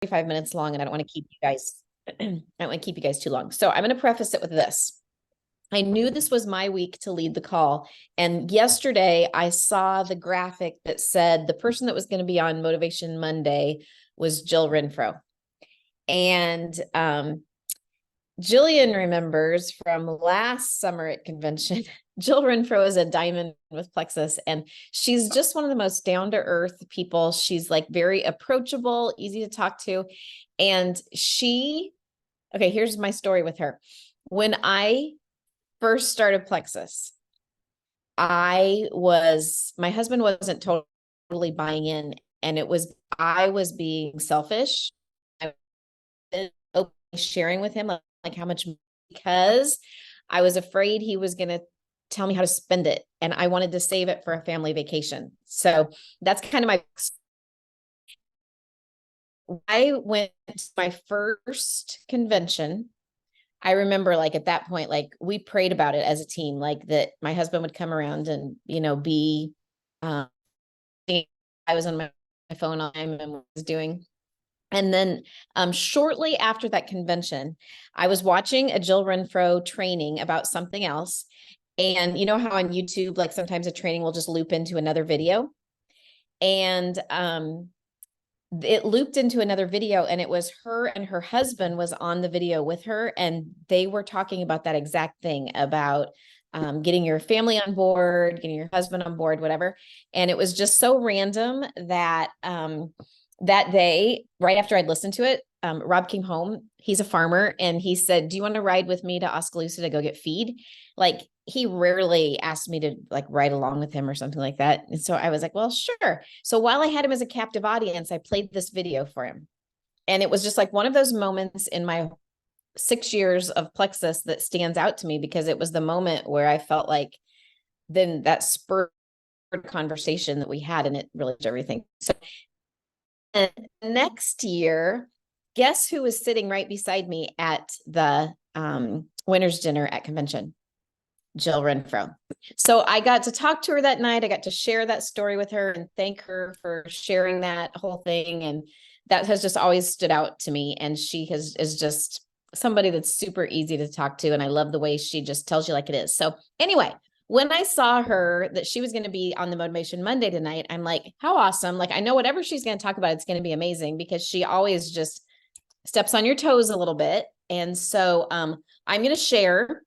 5 minutes long, and I don't want to keep you guys, I don't want to keep you guys too long. So I'm going to preface it with this. I knew this was my week to lead the call. And yesterday I saw the graphic that said the person that was going to be on Motivation Monday was Jill Renfro. And Jillian remembers from last summer at convention, Jill Renfro is a diamond with Plexus, and she's just one of the most down-to-earth people. She's like very approachable, easy to talk to. And okay, here's my story with her. When I first started Plexus, my husband wasn't totally buying in, and I was being selfish. I was sharing with him like how much, because I was afraid he was going to tell me how to spend it, and I wanted to save it for a family vacation. So that's kind of I went to my first convention. I remember like at that point, like we prayed about it as a team, like that my husband would come around and, be, I was on my phone all the time and was doing. And then shortly after that convention, I was watching a Jill Renfro training about something else. And you know how on YouTube, like sometimes a training will just loop into another video. And it looped into another video, and it was her and her husband was on the video with her. And they were talking about that exact thing about getting your family on board, getting your husband on board, whatever. And it was just so random that that day, right after I'd listened to it, Rob came home. He's a farmer, and he said, "Do you want to ride with me to Oskaloosa to go get feed?" Like, he rarely asked me to like ride along with him or something like that. And so I was like, well, sure. So while I had him as a captive audience, I played this video for him. And it was just like one of those moments in my 6 years of Plexus that stands out to me, because it was the moment where I felt like then that spurred conversation that we had, and it really did everything. So next year, guess who was sitting right beside me at the winner's dinner at convention? Jill Renfro. So I got to talk to her that night. I got to share that story with her and thank her for sharing that whole thing. And that has just always stood out to me. And she is just somebody that's super easy to talk to. And I love the way she just tells you like it is. So anyway, when I saw her that she was going to be on the Motivation Monday tonight, I'm like, how awesome. Like, I know whatever she's going to talk about, it's going to be amazing, because she always just steps on your toes a little bit. And so I'm going to share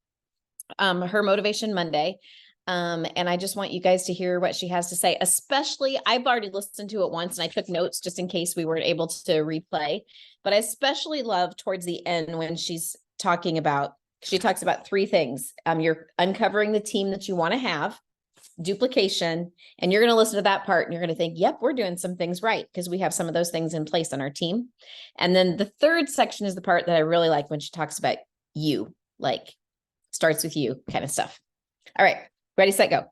her Motivation Monday. And I just want you guys to hear what she has to say, especially I've already listened to it once and I took notes just in case we weren't able to replay, but I especially love towards the end when she talks about 3 things. You're uncovering the team that you want to have, duplication, and you're going to listen to that part and you're going to think, yep, we're doing some things right, because we have some of those things in place on our team. And then the third section is the part that I really like, when she talks about you, like starts with you kind of stuff. All right, ready, set, go.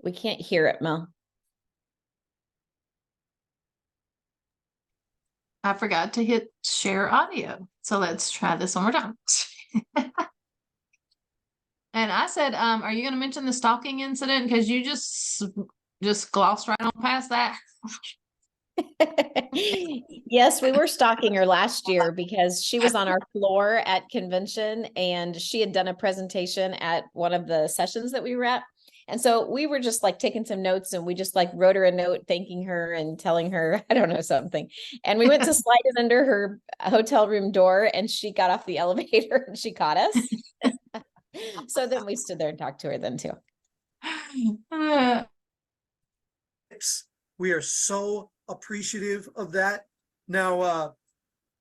We can't hear it, Mel. I forgot to hit share audio. So let's try this one more time. And I said, are you going to mention the stalking incident? Because you just glossed right on past that. Yes, we were stalking her last year because she was on our floor at convention, and she had done a presentation at one of the sessions that we were at. And so we were just like taking some notes, and we just like wrote her a note thanking her and telling her, I don't know, something. And we went to slide it under her hotel room door, and she got off the elevator and she caught us. So then we stood there and talked to her then too. We are so appreciative of that. Now,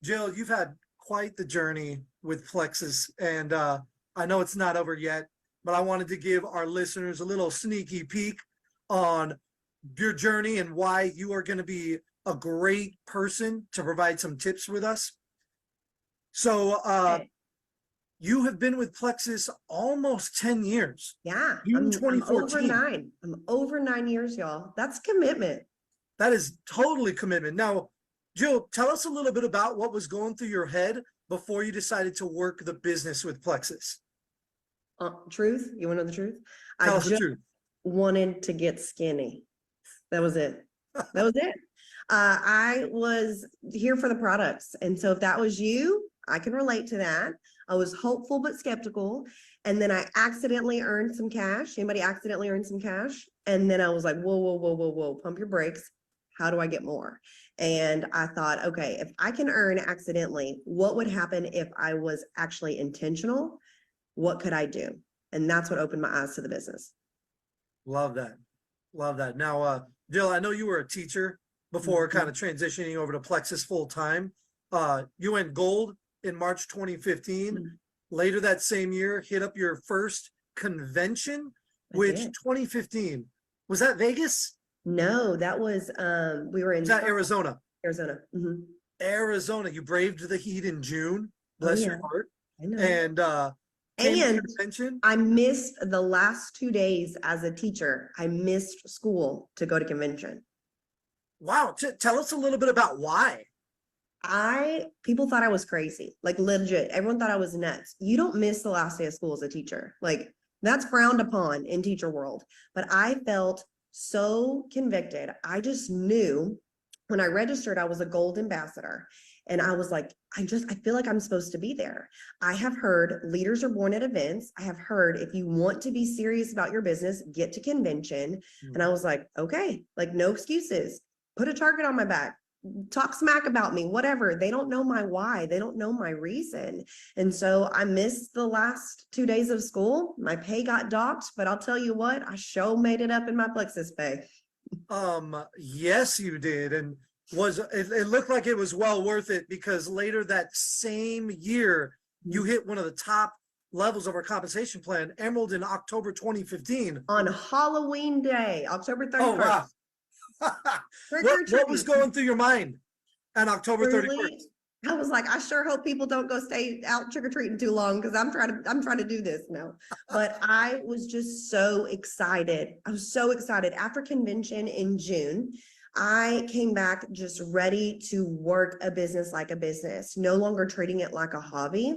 Jill, you've had quite the journey with Plexus, and I know it's not over yet. but I wanted to give our listeners a little sneaky peek on your journey and why you are going to be a great person to provide some tips with us. So, Okay. you have been with Plexus almost 10 years. Yeah, June I'm over 2014. 9. I'm over 9 years, y'all. That's commitment. That is totally commitment. Now, Jill, tell us a little bit about what was going through your head before you decided to work the business with Plexus. Truth? You want to know the truth? Tell I us the just truth. wanted to get skinny. That was it. That was it. I was here for the products. And so if that was you, I can relate to that. I was hopeful but skeptical. And then I accidentally earned some cash. Anybody accidentally earned some cash? And then I was like, whoa, whoa, whoa, whoa, whoa, pump your brakes. How do I get more? And I thought, okay, if I can earn accidentally, what would happen if I was actually intentional? What could I do? And that's what opened my eyes to the business. Love that. Love that. Now, Jill, I know you were a teacher before kind of transitioning over to Plexus full time. You went gold in March 2015. Mhm. Later that same year, hit up your first convention, I which did. 2015, was that Vegas? No, that was we were in Was that Arizona? Arizona. Arizona. You braved the heat in June. Oh, Bless yeah. your heart. I know. And came to And convention. I missed the last 2 days as a teacher. I missed school to go to convention. Wow. Tell us a little bit about why. People thought I was crazy, like legit. Everyone thought I was nuts. You don't miss the last day of school as a teacher. Like that's frowned upon in teacher world. But I felt so convicted. I just knew when I registered, I was a gold ambassador. And I was like, I feel like I'm supposed to be there. I have heard leaders are born at events. I have heard if you want to be serious about your business, get to convention. And I was like, okay, like no excuses. Put a target on my back. Talk smack about me, whatever. They don't know my why. They don't know my reason. And so I missed the last 2 days of school. My pay got docked, but I'll tell you what, I sure made it up in my Plexus pay. Yes, you did. And it looked like it was well worth it because later that same year, you hit one of the top levels of our compensation plan, Emerald, in October 2015. On Halloween Day, October 31st. Oh, wow. Trick or What was treat. going through your mind on October 31st? Truly, I was like, I sure hope people don't go stay out trick-or-treating too long because I'm trying to do this now. But I was just so excited. I was so excited. After convention in June, I came back just ready to work a business like a business, no longer treating it like a hobby.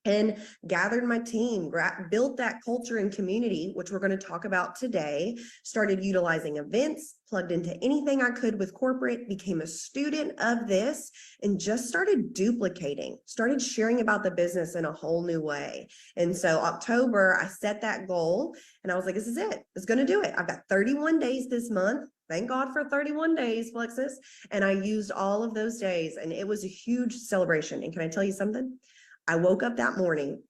And gathered my team, built that culture and community, which we're going to talk about today, started utilizing events, plugged into anything I could with corporate, became a student of this, and just started duplicating, started sharing about the business in a whole new way. And so October, I set that goal and I was like, this is it. It's going to do it. I've got 31 days this month. Thank God for 31 days, Plexus. And I used all of those days and it was a huge celebration. And can I tell you something? I woke up that morning,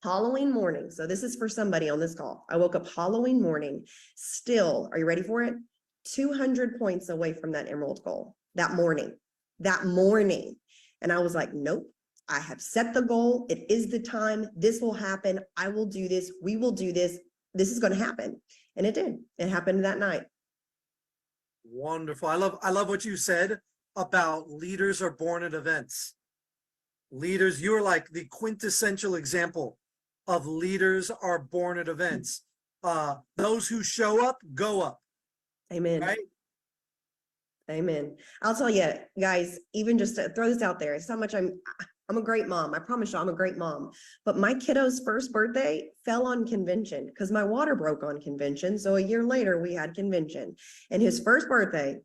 Halloween morning. So this is for somebody on this call. I woke up Halloween morning, still, are you ready for it? 200 points away from that Emerald goal that morning. And I was like, nope, I have set the goal. It is the time. This will happen. I will do this. We will do this. This is going to happen. And it did. It happened that night. Wonderful. I love what you said about leaders are born at events. Leaders, you're like the quintessential example of leaders are born at events. Those who show up, go up. Amen. Right? Amen. I'll tell you guys, even just to throw this out there, it's how much I'm a great mom. I promise you I'm a great mom. But my kiddo's first birthday fell on convention because my water broke on convention. So a year later we had convention. And his first birthday,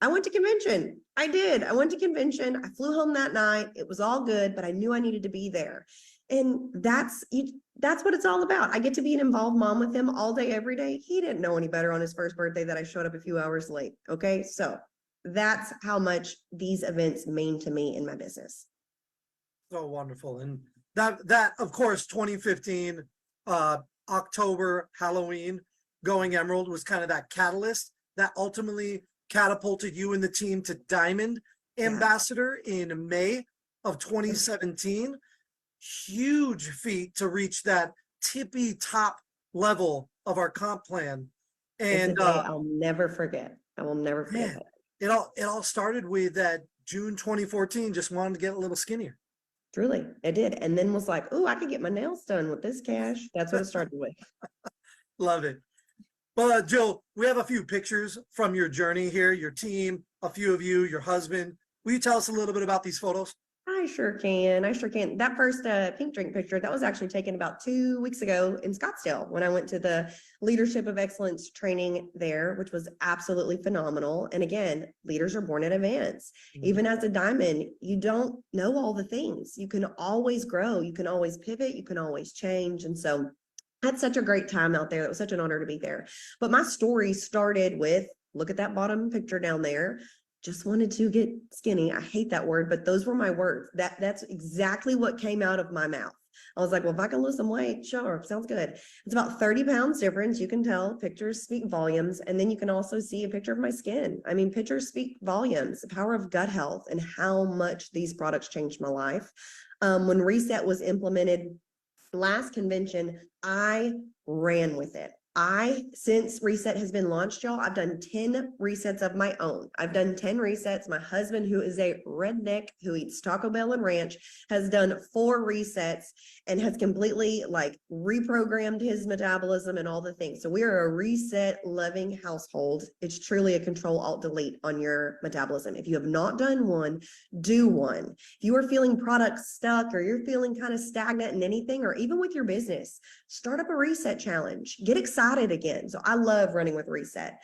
I went to convention. I did. I went to convention. I flew home that night. It was all good, but I knew I needed to be there. And that's what it's all about. I get to be an involved mom with him all day, every day. He didn't know any better on his first birthday that I showed up a few hours late. Okay. So that's how much these events mean to me in my business. So wonderful. And that of course, 2015, October, Halloween, going Emerald was kind of that catalyst that ultimately catapulted you and the team to Diamond Ambassador in May of 2017. Huge feat to reach that tippy top level of our comp plan. It's a And day I'll never forget. I will never forget man, it. it all started with that June 2014, just wanted to get a little skinnier. Truly, it did. And then was like, oh, I could get my nails done with this cash. That's what it started with. Love it. But Jill, we have a few pictures from your journey here, your team, a few of you, your husband. Will you tell us a little bit about these photos? I sure can. I sure can. That first pink drink picture, that was actually taken about 2 weeks ago in Scottsdale when I went to the Leadership of Excellence training there, which was absolutely phenomenal. And again, leaders are born in advance. Even as a diamond, you don't know all the things. You can always grow. You can always pivot. You can always change. And so I had such a great time out there. It was such an honor to be there. But my story started with, look at that bottom picture down there. Just wanted to get skinny. I hate that word, but those were my words. That's exactly what came out of my mouth. I was like, well, if I can lose some weight, sure, sounds good. It's about 30 pounds difference. You can tell pictures speak volumes. And then you can also see a picture of my skin. I mean, pictures speak volumes, the power of gut health and how much these products changed my life. When Reset was implemented last convention, I ran with it. Since Reset has been launched, y'all, I've done 10 resets of my own. I've done 10 resets. My husband, who is a redneck who eats Taco Bell and ranch, has done 4 resets and has completely like reprogrammed his metabolism and all the things. So we are a reset loving household. It's truly a control alt delete on your metabolism. If you have not done one, do one. If you are feeling product stuck or you're feeling kind of stagnant in anything, or even with your business, start up a reset challenge. Get excited again. So I love running with Reset.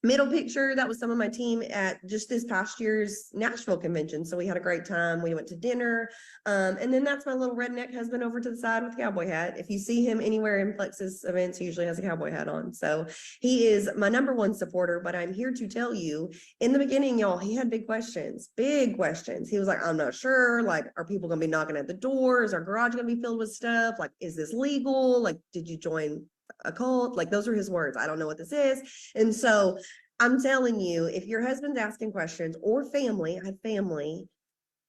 Middle picture, that was some of my team at just this past year's Nashville convention. So we had a great time. We went to dinner. And then that's my little redneck husband over to the side with a cowboy hat. If you see him anywhere in Plexus events, he usually has a cowboy hat on. So he is my #1 supporter, but I'm here to tell you, in the beginning, y'all, he had big questions. He was like, I'm not sure. Like, are people going to be knocking at the door? Is our garage going to be filled with stuff? Like, is this legal? Like, did you join a cult? Like, those are his words. I don't know what this is. And so I'm telling you, if your husband's asking questions or family, I have family,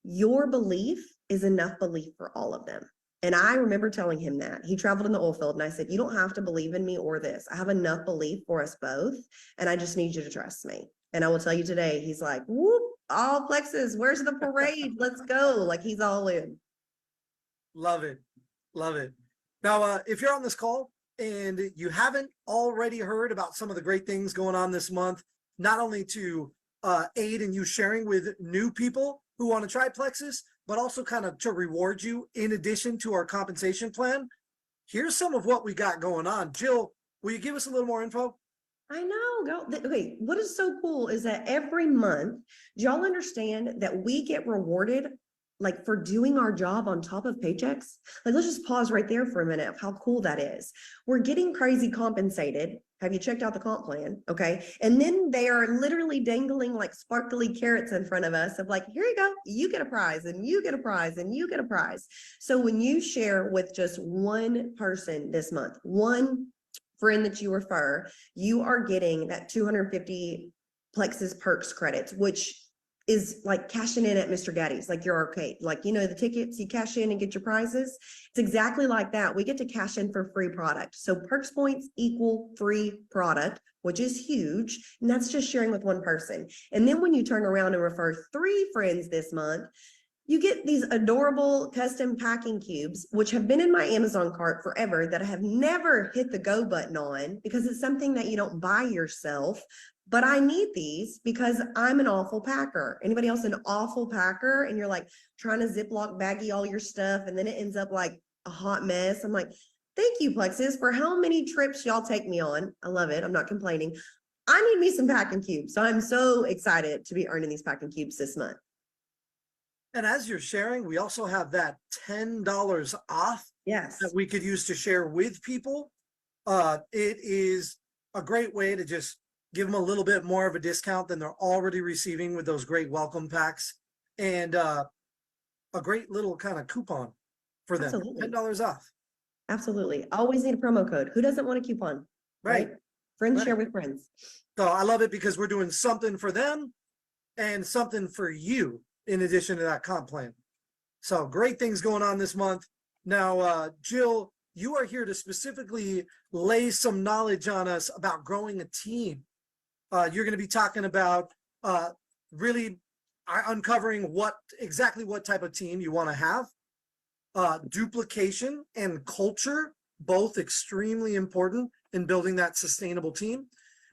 your belief is enough belief for all of them. And I remember telling him that. He traveled in the oil field and I said, you don't have to believe in me or this. I have enough belief for us both. And I just need you to trust me. And I will tell you today, he's like, whoop, all Plexus, where's the parade? Let's go. Like, he's all in. Love it. Love it. Now, if you're on this call and you haven't already heard about some of the great things going on this month, not only to aid in you sharing with new people who want to try Plexus, but also kind of to reward you in addition to our compensation plan, here's some of what we got going on. Jill, will you give us a little more info? I know. Okay, what is so cool is that every month, do y'all understand that we get rewarded like for doing our job on top of paychecks? Like, let's just pause right there for a minute of how cool that is. We're getting crazy compensated. Have you checked out the comp plan? Okay. And then they are literally dangling like sparkly carrots in front of us of like, here you go, you get a prize and you get a prize and you get a prize. So when you share with just one person this month, one friend that you refer, you are getting that 250 Plexus Perks credits, which is like cashing in at Mr. Gaddy's, like your arcade, like, you know, the tickets you cash in and get your prizes. It's exactly like that. We get to cash in for free product. So Perks points equal free product, which is huge. And that's just sharing with one person. And then when you turn around and refer 3 friends this month, you get these adorable custom packing cubes, which have been in my Amazon cart forever, that I have never hit the go button on because it's something that you don't buy yourself. But I need these because I'm an awful packer. Anybody else an awful packer? And you're like trying to Ziploc baggie all your stuff and then it ends up like a hot mess. I'm like, thank you, Plexus, for how many trips y'all take me on. I love it. I'm not complaining. I need me some packing cubes. So I'm so excited to be earning these packing cubes this month. And as you're sharing, we also have that $10 off Yes. that we could use to share with people. It is a great way to just give them a little bit more of a discount than they're already receiving with those great welcome packs, and a great little kind of coupon for them. Absolutely. $10 off. Absolutely. Always need a promo code. Who doesn't want a coupon? Right. Friends Right. share with friends. So I love it because we're doing something for them and something for you in addition to that comp plan. So great things going on this month. Now, Jill, you are here to specifically lay some knowledge on us about growing a team. You're going to be talking about really uncovering exactly what type of team you want to have. Duplication and culture, both extremely important in building that sustainable team,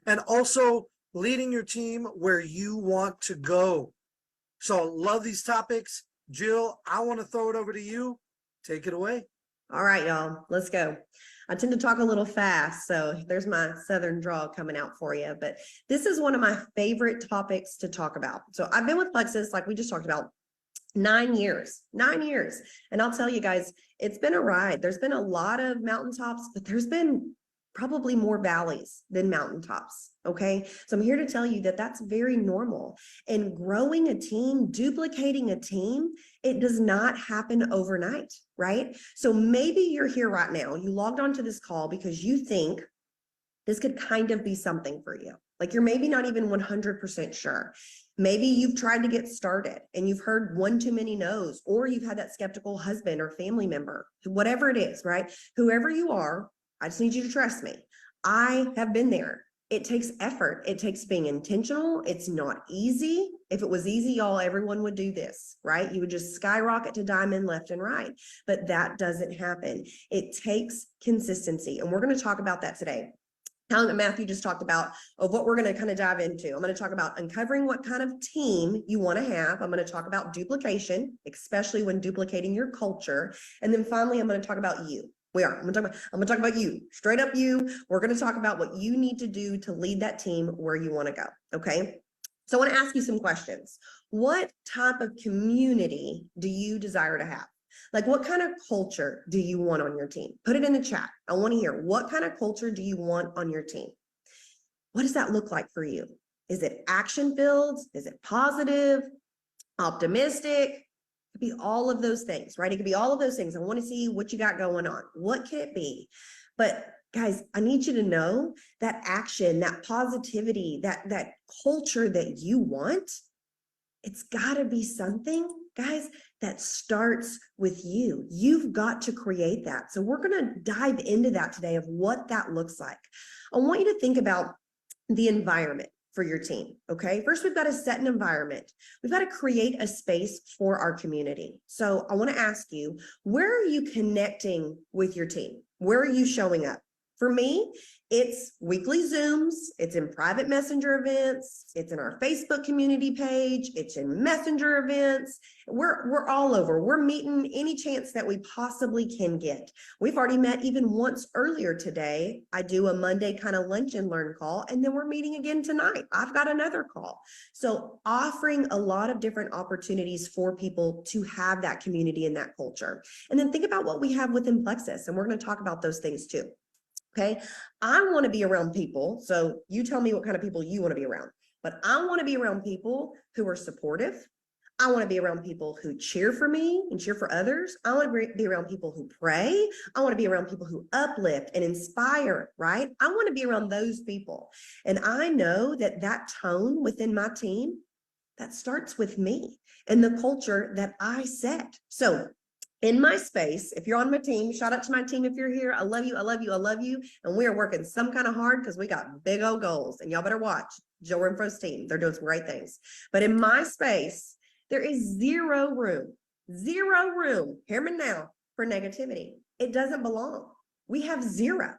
and also leading your team where you want to go. So love these topics. Jill, I want to throw it over to you. Take it away. All right, y'all, let's go. I tend to talk a little fast, so there's my Southern drawl coming out for you, but this is one of my favorite topics to talk about. So I've been with Plexus, like we just talked about, 9 years. And I'll tell you guys, it's been a ride. There's been a lot of mountaintops, but there's been probably more valleys than mountaintops. Okay. So I'm here to tell you that that's very normal. And growing a team, duplicating a team, it does not happen overnight, right? So maybe you're here right now, you logged onto this call because you think this could kind of be something for you. Like you're maybe not even 100% sure. Maybe you've tried to get started and you've heard one too many no's, or you've had that skeptical husband or family member, whatever it is, right? Whoever you are, I just need you to trust me. I have been there. It takes effort. It takes being intentional. It's not easy. If it was easy, y'all, everyone would do this, right? You would just skyrocket to diamond left and right, but that doesn't happen. It takes consistency. And we're going to talk about that today. Matthew just talked about of what we're going to kind of dive into. I'm going to talk about uncovering what kind of team you want to have. I'm going to talk about duplication, especially when duplicating your culture. And then finally, I'm going to talk about you. I'm going to talk about you, straight up you. We're going to talk about what you need to do to lead that team where you want to go. Okay. So I want to ask you some questions. What type of community do you desire to have? Like, what kind of culture do you want on your team? Put it in the chat. I want to hear, what kind of culture do you want on your team? What does that look like for you? Is it action-filled? Is it positive, optimistic? It could be all of those things, right? It could be all of those things. I want to see what you got going on. What can it be? But guys, I need you to know that action, that positivity, that culture that you want, it's got to be something, guys, that starts with you. You've got to create that. So we're going to dive into that today of what that looks like. I want you to think about the environment for your team. Okay. First, we've got to set an environment. We've got to create a space for our community. So I want to ask you, where are you connecting with your team? Where are you showing up? For me, it's weekly Zooms, it's in private messenger events, it's in our Facebook community page, it's in messenger events. We're all over. We're meeting any chance that we possibly can get. We've already met even once earlier today. I do a Monday kind of lunch and learn call, and then we're meeting again tonight. I've got another call. So offering a lot of different opportunities for people to have that community and that culture. And then think about what we have within Plexus, and we're going to talk about those things too. Okay, I want to be around people. So you tell me what kind of people you want to be around, but I want to be around people who are supportive. I want to be around people who cheer for me and cheer for others. I want to be around people who pray. I want to be around people who uplift and inspire, right? I want to be around those people. And I know that that tone within my team, that starts with me and the culture that I set. So in my space, if you're on my team, shout out to my team if you're here. I love you, I love you, I love you. And we are working some kind of hard because we got big old goals. And y'all better watch Jill Renfro's team. They're doing some great things. But in my space, there is zero room, hear me now, for negativity. It doesn't belong. We have zero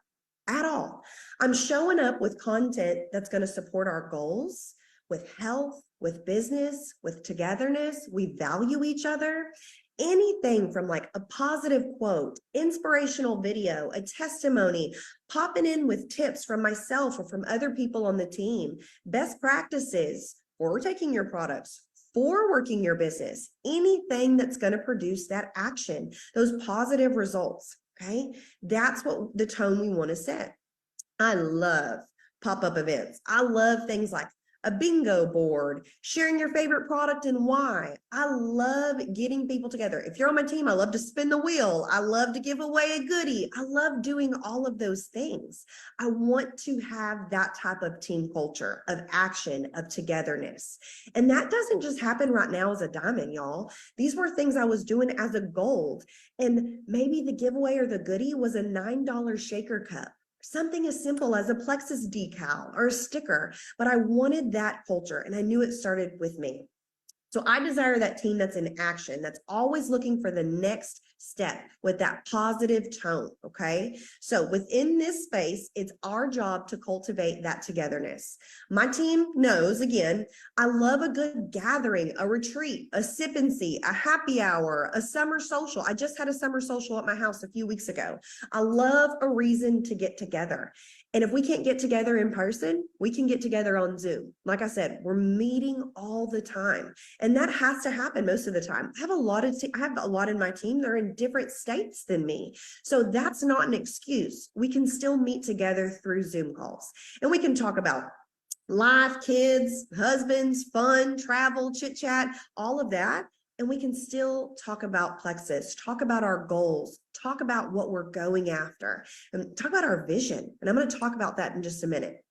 at all. I'm showing up with content that's going to support our goals, with health, with business, with togetherness. We value each other. Anything from like a positive quote, inspirational video, a testimony, popping in with tips from myself or from other people on the team, best practices for taking your products, for working your business, anything that's going to produce that action, those positive results. Okay. That's what the tone we want to set. I love pop-up events. I love things like a bingo board, sharing your favorite product and why. I love getting people together. If you're on my team, I love to spin the wheel. I love to give away a goodie. I love doing all of those things. I want to have that type of team culture, of action, of togetherness. And that doesn't just happen right now as a diamond, y'all. These were things I was doing as a gold. And maybe the giveaway or the goodie was a $9 shaker cup. Something as simple as a Plexus decal or a sticker, but I wanted that culture and I knew it started with me. So I desire that team that's in action, that's always looking for the next step with that positive tone, okay? So within this space, it's our job to cultivate that togetherness. My team knows, again, I love a good gathering, a retreat, a sip and see, a happy hour, a summer social. I just had a summer social at my house a few weeks ago. I love a reason to get together. And if we can't get together in person, we can get together on Zoom. Like I said, we're meeting all the time. And that has to happen most of the time. I have a lot in my team. They're in different states than me. So that's not an excuse. We can still meet together through Zoom calls. And we can talk about life, kids, husbands, fun, travel, chit chat, all of that. And we can still talk about Plexus, talk about our goals, talk about what we're going after, and talk about our vision. And I'm going to talk about that in just a minute.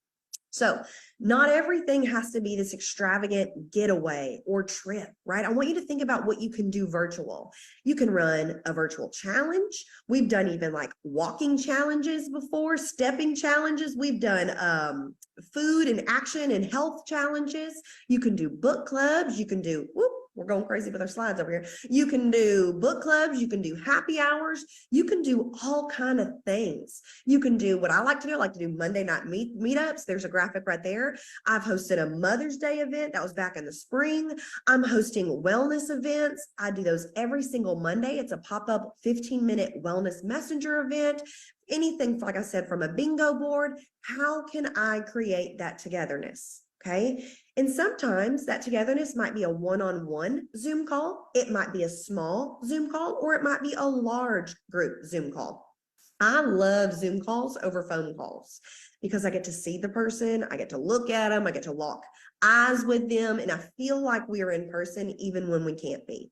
So not everything has to be this extravagant getaway or trip, right? I want you to think about what you can do virtual. You can run a virtual challenge. We've done even like walking challenges before, stepping challenges. We've done food and action and health challenges. You can do book clubs. You can do, we're going crazy with our slides over here. You can do book clubs. You can do happy hours. You can do all kind of things. You can do what I like to do. I like to do Monday night meetups. There's a graphic right there. I've hosted a Mother's Day event. That was back in the spring. I'm hosting wellness events. I do those every single Monday. It's a pop-up 15-minute wellness messenger event. Anything, like I said, from a bingo board. How can I create that togetherness? Okay. And sometimes that togetherness might be a one-on-one Zoom call. It might be a small Zoom call, or it might be a large group Zoom call. I love Zoom calls over phone calls because I get to see the person. I get to look at them. I get to lock eyes with them. And I feel like we are in person even when we can't be.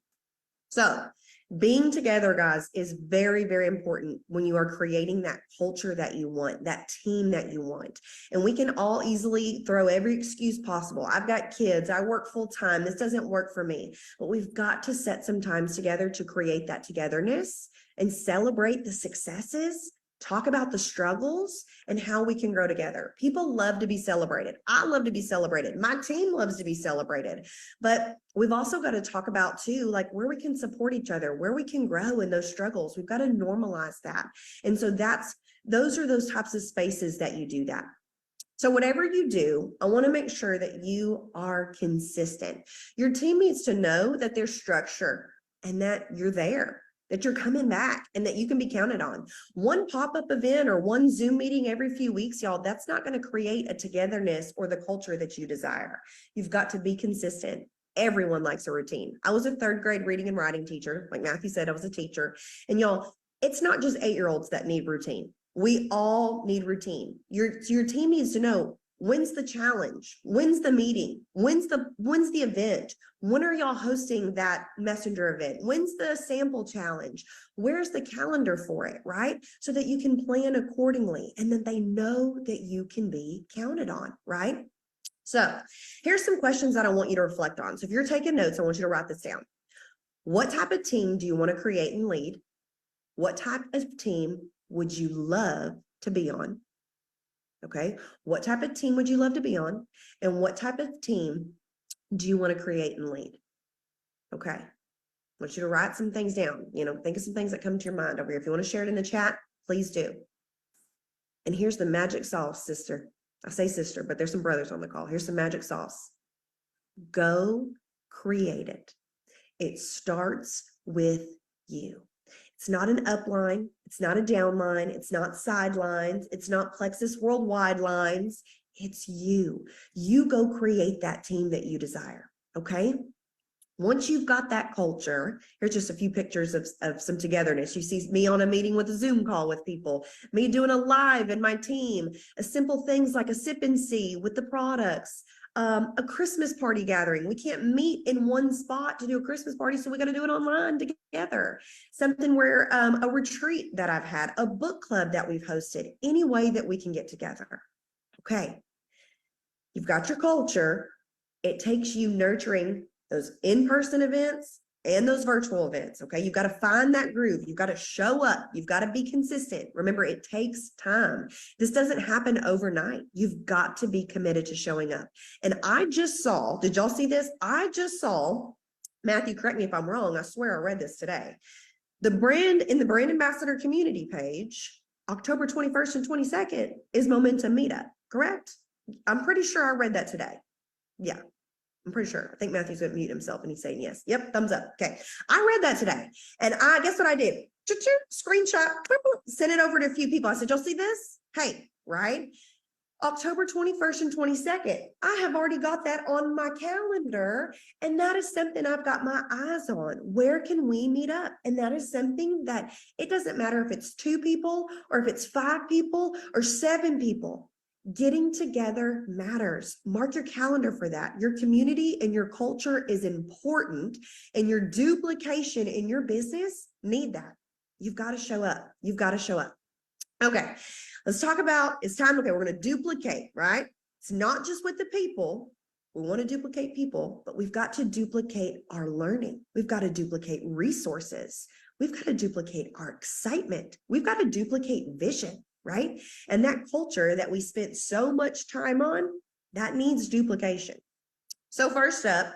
So being together, guys, is very, very important when you are creating that culture that you want, that team that you want. And we can all easily throw every excuse possible. I've got kids. I work full time. This doesn't work for me. But we've got to set some times together to create that togetherness and celebrate the successes. Talk about the struggles and how we can grow together. People love to be celebrated. I love to be celebrated. My team loves to be celebrated. But we've also got to talk about too, like where we can support each other, where we can grow in those struggles. We've got to normalize that. And so those are those types of spaces that you do that. So whatever you do, I want to make sure that you are consistent. Your team needs to know that there's structure and that you're there, that you're coming back, and that you can be counted on. One pop-up event or one Zoom meeting every few weeks, y'all, that's not going to create a togetherness or the culture that you desire. You've got to be consistent. Everyone likes a routine. I was a 3rd grade reading and writing teacher. Like Matthew said, I was a teacher. And y'all, it's not just 8-year-olds that need routine. We all need routine. Your team needs to know, when's the challenge? When's the meeting? When's the event? When are y'all hosting that messenger event? When's the sample challenge? Where's the calendar for it, right? So that you can plan accordingly and then they know that you can be counted on, right? So here's some questions that I want you to reflect on. So if you're taking notes, I want you to write this down. What type of team do you want to create and lead? What type of team would you love to be on? Okay, what type of team would you love to be on? And what type of team do you want to create and lead? Okay, I want you to write some things down. Think of some things that come to your mind over here. If you want to share it in the chat, please do. And here's the magic sauce, sister. I say sister, but there's some brothers on the call. Here's some magic sauce. Go create it. It starts with you. It's not an upline. It's not a downline. It's not sidelines. It's not Plexus Worldwide lines. It's you. You go create that team that you desire. Okay. Once you've got that culture, here's just a few pictures of some togetherness. You see me on a meeting with a Zoom call with people, me doing a live in my team, simple things like a sip and see with the products. a Christmas party gathering. We can't meet in one spot to do a Christmas party, so we got to do it online together. Something where a retreat that I've had, a book club that we've hosted, any way that we can get together. Okay. You've got your culture. It takes you nurturing those in-person events and those virtual events. Okay. You've got to find that groove. You've got to show up. You've got to be consistent. Remember, it takes time. This doesn't happen overnight. You've got to be committed to showing up. And I just saw, did y'all see this? I just saw, Matthew, correct me if I'm wrong. I swear I read this today. The brand in the brand ambassador community page, October 21st and 22nd is Momentum Meetup, correct? I'm pretty sure I read that today. Yeah. I'm pretty sure. I think Matthew's going to mute himself and he's saying yes. Yep, thumbs up. Okay. I read that today. And I guess what I did? Screenshot, send it over to a few people. I said, y'all see this? Hey, right? October 21st and 22nd. I have already got that on my calendar. And that is something I've got my eyes on. Where can we meet up? And that is something that it doesn't matter if it's 2 people or if it's 5 people or 7 people. Getting together matters. Mark your calendar for that. Your community and your culture is important, and your duplication in your business need that. You've got to show up. You've got to show up. Okay, let's talk about, it's time. Okay, we're going to duplicate, right? It's not just with the people. We want to duplicate people, but we've got to duplicate our learning. We've got to duplicate resources. We've got to duplicate our excitement. We've got to duplicate vision. Right? And that culture that we spent so much time on, that needs duplication. So first up,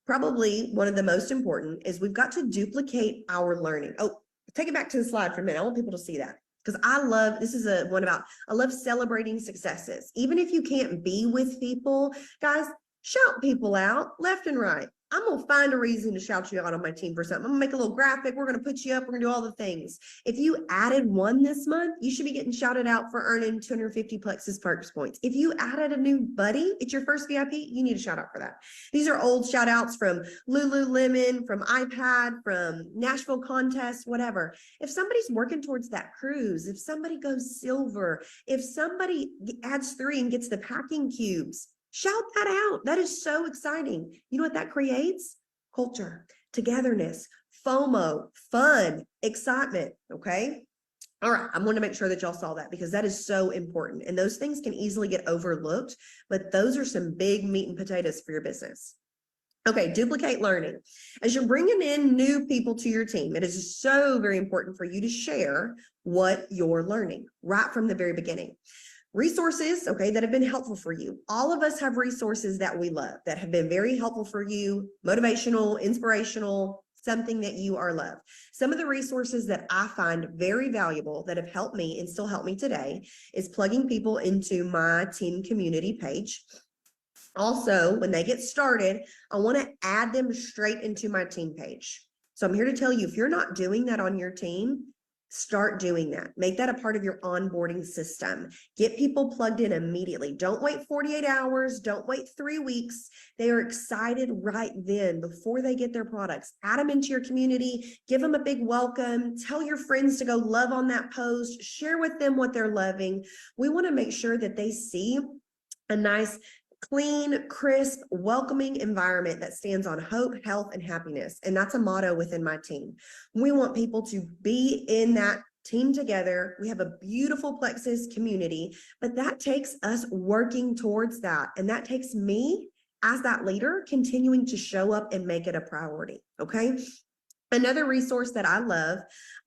probably one of the most important is we've got to duplicate our learning. Oh, take it back to the slide for a minute. I want people to see that because I love, this is one about, I love celebrating successes. Even if you can't be with people, guys, shout people out left and right. I'm going to find a reason to shout you out on my team for something. I'm going to make a little graphic. We're going to put you up. We're going to do all the things. If you added one this month, you should be getting shouted out for earning 250 Plexus Perks points. If you added a new buddy, it's your first VIP, you need a shout out for that. These are old shout outs from Lululemon, from iPad, from Nashville contest, whatever. If somebody's working towards that cruise, if somebody goes silver, if somebody adds 3 and gets the packing cubes, shout that out. That is so exciting. You know what that creates? Culture, togetherness, FOMO, fun, excitement. Okay. All right. I'm going to make sure that y'all saw that because that is so important. And those things can easily get overlooked, but those are some big meat and potatoes for your business. Okay. Duplicate learning. As you're bringing in new people to your team, it is so very important for you to share what you're learning right from the very beginning. Resources, okay, that have been helpful for you. All of us have resources that we love that have been very helpful for you, motivational, inspirational, something that you are loved. Some of the resources that I find very valuable that have helped me and still help me today is plugging people into my team community page. Also, when they get started, I want to add them straight into my team page. So I'm here to tell you, if you're not doing that on your team, start doing that. Make that a part of your onboarding system. Get people plugged in immediately. Don't wait 48 hours. Don't wait 3 weeks. They are excited right then before they get their products. Add them into your community. Give them a big welcome. Tell your friends to go love on that post. Share with them what they're loving. We want to make sure that they see a nice, clean, crisp, welcoming environment that stands on hope, health, and happiness. And that's a motto within my team. We want people to be in that team together. We have a beautiful Plexus community, but that takes us working towards that. And that takes me as that leader continuing to show up and make it a priority. Okay. Another resource that I love,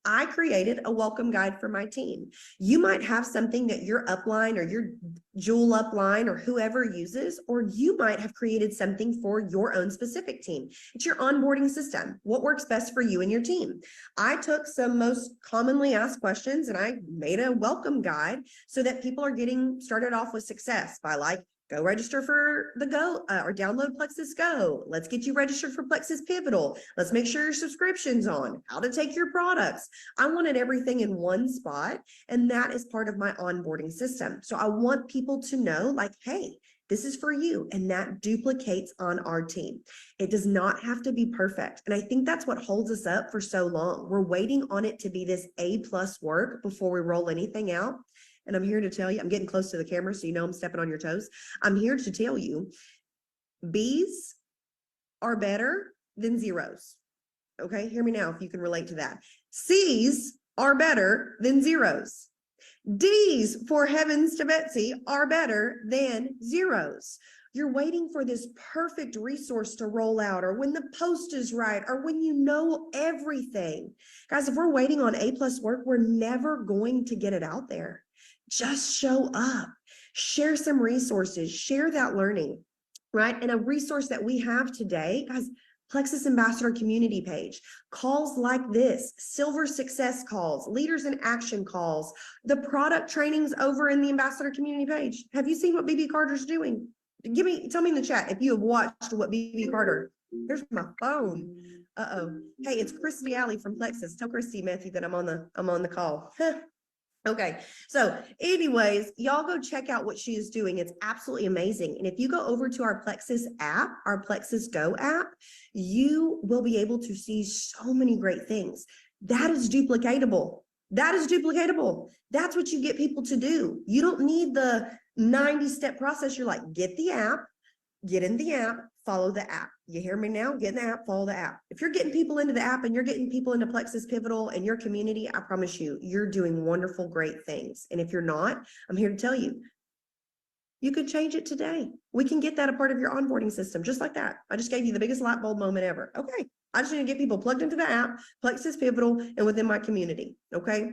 I created a welcome guide for my team. You might have something that your upline or your Jewel upline or whoever uses, or you might have created something for your own specific team. It's your onboarding system. What works best for you and your team? I took some most commonly asked questions and I made a welcome guide so that people are getting started off with success by like, go register for the Go or download Plexus Go. Let's get you registered for Plexus Pivotal. Let's make sure your subscription's on. How to take your products. I wanted everything in one spot, and that is part of my onboarding system. So I want people to know like, hey, this is for you, and that duplicates on our team. It does not have to be perfect. And I think that's what holds us up for so long. We're waiting on it to be this A+ work before we roll anything out. And I'm here to tell you, I'm getting close to the camera, so you know I'm stepping on your toes. I'm here to tell you, B's are better than zeros. Okay, hear me now if you can relate to that. C's are better than zeros. D's, for heavens to Betsy, are better than zeros. You're waiting for this perfect resource to roll out, or when the post is right, or when you know everything. Guys, if we're waiting on A+ work, we're never going to get it out there. Just show up, share some resources, share that learning, right? And a resource that we have today, guys, Plexus Ambassador community page, calls like this, Silver Success calls, Leaders in Action calls, the product trainings over in the Ambassador community page. Have you seen what BB Carter's doing? Tell me in the chat if you have watched what BB Carter. Here's my phone. Uh-oh. Hey, it's Christy Alley from Plexus. Tell Christy, Matthew, that I'm on the call. Okay, so anyways, y'all go check out what she is doing. It's absolutely amazing. And if you go over to our Plexus app, our Plexus Go app, you will be able to see so many great things. That is duplicatable. That is duplicatable. That's what you get people to do. You don't need the 90-step process. You're like, get the app, get in the app, follow the app. You hear me now? Get in the app, follow the app. If you're getting people into the app and you're getting people into Plexus Pivotal and your community, I promise you, you're doing wonderful, great things. And if you're not, I'm here to tell you, you could change it today. We can get that a part of your onboarding system, just like that. I just gave you the biggest light bulb moment ever. Okay, I just need to get people plugged into the app, Plexus Pivotal, and within my community, okay?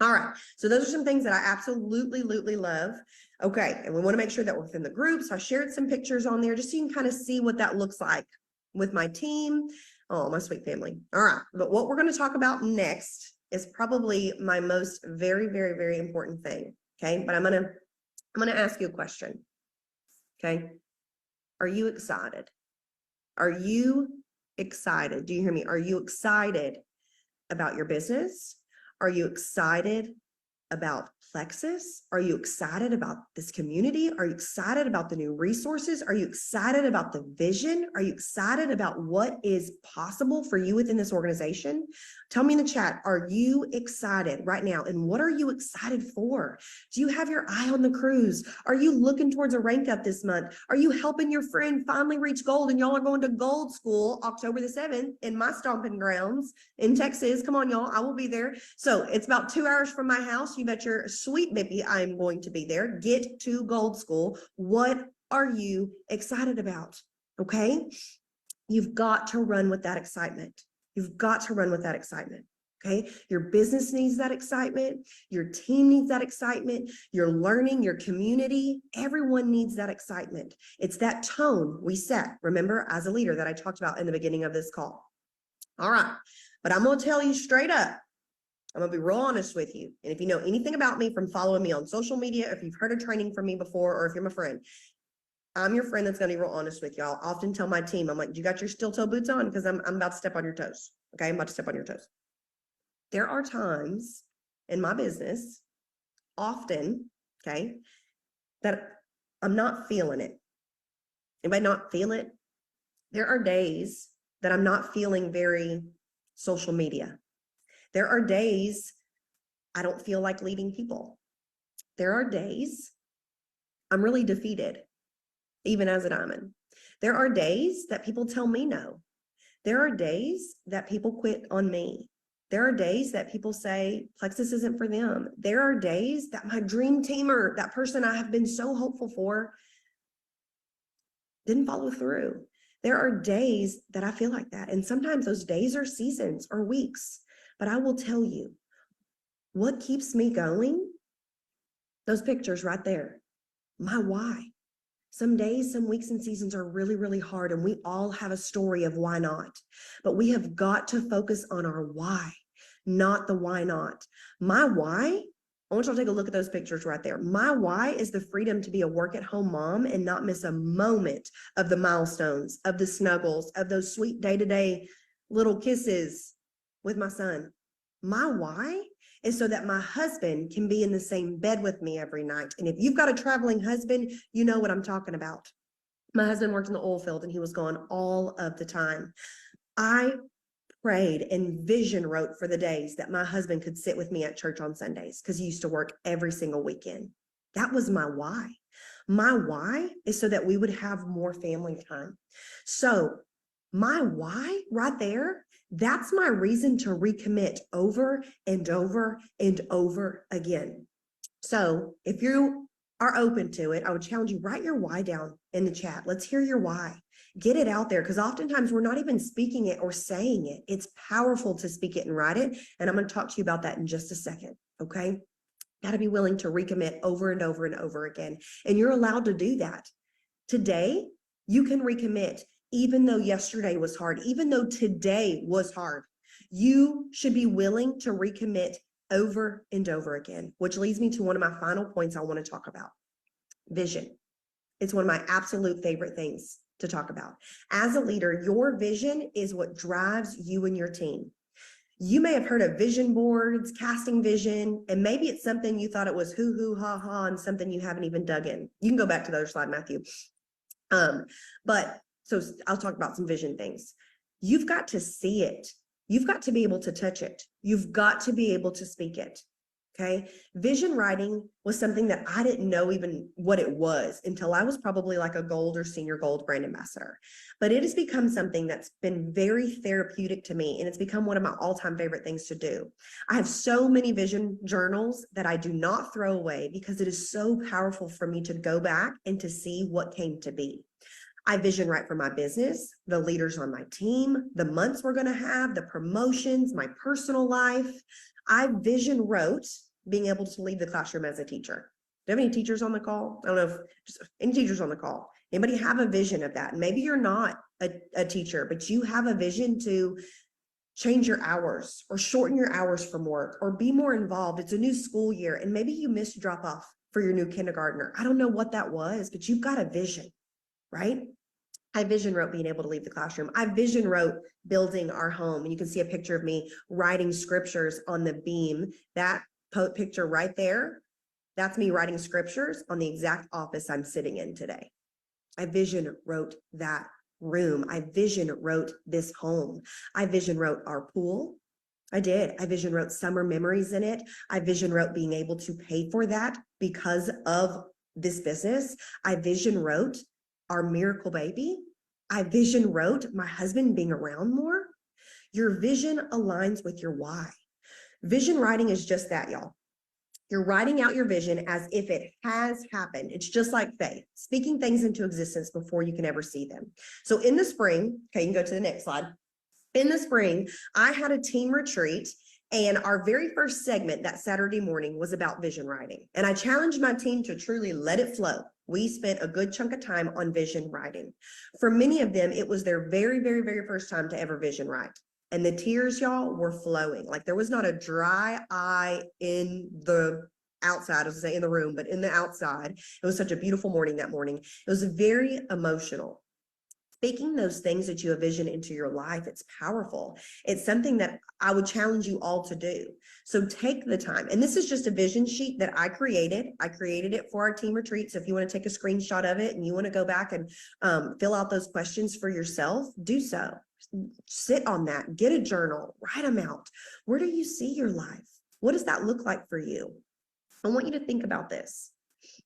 All right, so those are some things that I absolutely love. Okay, and we want to make sure that we're within the group. So I shared some pictures on there just so you can kind of see what that looks like with my team. Oh, my sweet family. All right, but what we're going to talk about next is probably my most very important thing. Okay, but I'm gonna ask you a question. Okay, are you excited? Are you excited? Do you hear me? Are you excited about your business? Are you excited about Plexus? Are you excited about this community? Are you excited about the new resources? Are you excited about the vision? Are you excited about what is possible for you within this organization? Tell me in the chat, are you excited right now? And what are you excited for? Do you have your eye on the cruise? Are you looking towards a rank up this month? Are you helping your friend finally reach gold and y'all are going to Gold School October the 7th in my stomping grounds in Texas? Come on, y'all, I will be there. So it's about 2 hours from my house. You bet your sweet baby I'm going to be there. Get to Gold School. What are you excited about? Okay, you've got to run with that excitement. You've got to run with that excitement. Okay, your business needs that excitement. Your team needs that excitement. Your learning, your community, everyone needs that excitement. It's that tone we set, remember, as a leader that I talked about in the beginning of this call. All right, but I'm going to tell you straight up, I'm going to be real honest with you. And if you know anything about me from following me on social media, if you've heard a training from me before, or if you're my friend, I'm your friend that's going to be real honest with you. I'll often tell my team, I'm like, you got your steel toe boots on? Because I'm about to step on your toes. Okay, I'm about to step on your toes. There are times in my business, often, okay, that I'm not feeling it. Anybody not feel it? There are days that I'm not feeling very social media. There are days I don't feel like leading people. There are days I'm really defeated, even as a diamond. There are days that people tell me no. There are days that people quit on me. There are days that people say Plexus isn't for them. There are days that my dream teamer, that person I have been so hopeful for, didn't follow through. There are days that I feel like that. And sometimes those days are seasons or weeks. But I will tell you, what keeps me going? Those pictures right there. My why. Some days, some weeks and seasons are really hard, and we all have a story of why not. But we have got to focus on our why, not the why not. My why, I want y'all to take a look at those pictures right there. My why is the freedom to be a work-at-home mom and not miss a moment of the milestones, of the snuggles, of those sweet day-to-day little kisses with my son. My why is so that my husband can be in the same bed with me every night. And if you've got a traveling husband, you know what I'm talking about. My husband worked in the oil field and he was gone all of the time. I prayed and vision wrote for the days that my husband could sit with me at church on Sundays because he used to work every single weekend. That was my why. My why is so that we would have more family time. So my why right there, that's my reason to recommit over and over and over again. So if you are open to it, I would challenge you, write your why down in the chat. Let's hear your why. Get it out there, because oftentimes we're not even speaking it or saying it. It's powerful to speak it and write it. And I'm going to talk to you about that in just a second. Okay. Got to be willing to recommit over and over and over again. And you're allowed to do that. Today, you can recommit, even though yesterday was hard, even though today was hard. You should be willing to recommit over and over again, which leads me to one of my final points I want to talk about. Vision. It's one of my absolute favorite things to talk about. As a leader, your vision is what drives you and your team. You may have heard of vision boards, casting vision, and maybe it's something you thought it was hoo hoo ha ha and something you haven't even dug in. You can go back to the other slide, Matthew. But so I'll talk about some vision things. You've got to see it. You've got to be able to touch it. You've got to be able to speak it. Okay. Vision writing was something that I didn't know even what it was until I was probably like a gold or senior gold brand ambassador. But it has become something that's been very therapeutic to me. And it's become one of my all-time favorite things to do. I have so many vision journals that I do not throw away because it is so powerful for me to go back and to see what came to be. I vision write for my business, the leaders on my team, the months we're going to have, the promotions, my personal life. I vision wrote being able to leave the classroom as a teacher. Do you have any teachers on the call? I don't know if just any teachers on the call. Anybody have a vision of that? Maybe you're not a teacher, but you have a vision to change your hours or shorten your hours from work or be more involved. It's a new school year and maybe you missed drop off for your new kindergartner. I don't know what that was, but you've got a vision, right? I vision wrote being able to leave the classroom. I vision wrote building our home. And you can see a picture of me writing scriptures on the beam. That picture right there, that's me writing scriptures on the exact office I'm sitting in today. I vision wrote that room. I vision wrote this home. I vision wrote our pool. I did. I vision wrote summer memories in it. I vision wrote being able to pay for that because of this business. I vision wrote our miracle baby. I vision wrote my husband being around more. Your vision aligns with your why. Vision writing is just that, y'all. You're writing out your vision as if it has happened. It's just like faith, speaking things into existence before you can ever see them. So in the spring, okay, you can go to the next slide. In the spring, I had a team retreat, and our very first segment that Saturday morning was about vision writing. And I challenged my team to truly let it flow. We spent a good chunk of time on vision writing. For many of them, it was their very, very, very first time to ever vision write. And the tears, y'all, were flowing. Like there was not a dry eye in the outside, I was saying in the room, but in the outside. It was such a beautiful morning that morning. It was very emotional. Speaking those things that you envision into your life, it's powerful. It's something that I would challenge you all to do. So take the time. And this is just a vision sheet that I created. I created it for our team retreat. So if you want to take a screenshot of it and you want to go back and fill out those questions for yourself, do so. Sit on that, get a journal, write them out. Where do you see your life? What does that look like for you? I want you to think about this.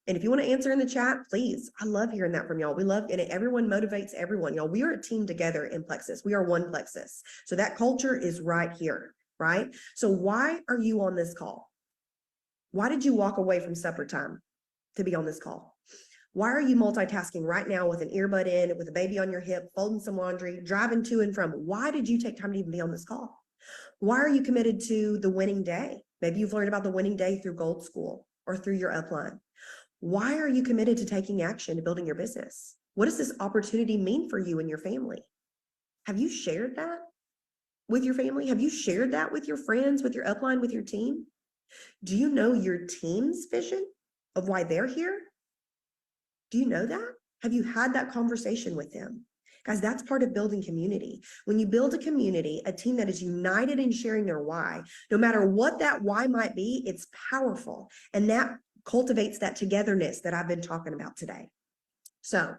And if you want to answer in the chat, please, I love hearing that from y'all. We love it. Everyone motivates everyone. Y'all, we are a team together in Plexus. We are one Plexus. So that culture is right here, right? So why are you on this call? Why did you walk away from supper time to be on this call? Why are you multitasking right now with an earbud in, with a baby on your hip, folding some laundry, driving to and from? Why did you take time to even be on this call? Why are you committed to the winning day? Maybe you've learned about the winning day through Gold School or through your upline. Why are you committed to taking action to building your business? What does this opportunity mean for you and your family? Have you shared that with your family? Have you shared that with your friends, with your upline, with your team? Do you know your team's vision of why they're here? Do you know that? Have you had that conversation with them? Guys, that's part of building community. When you build a community, a team that is united in sharing their why, no matter what that why might be, it's powerful. And that cultivates that togetherness that I've been talking about today. So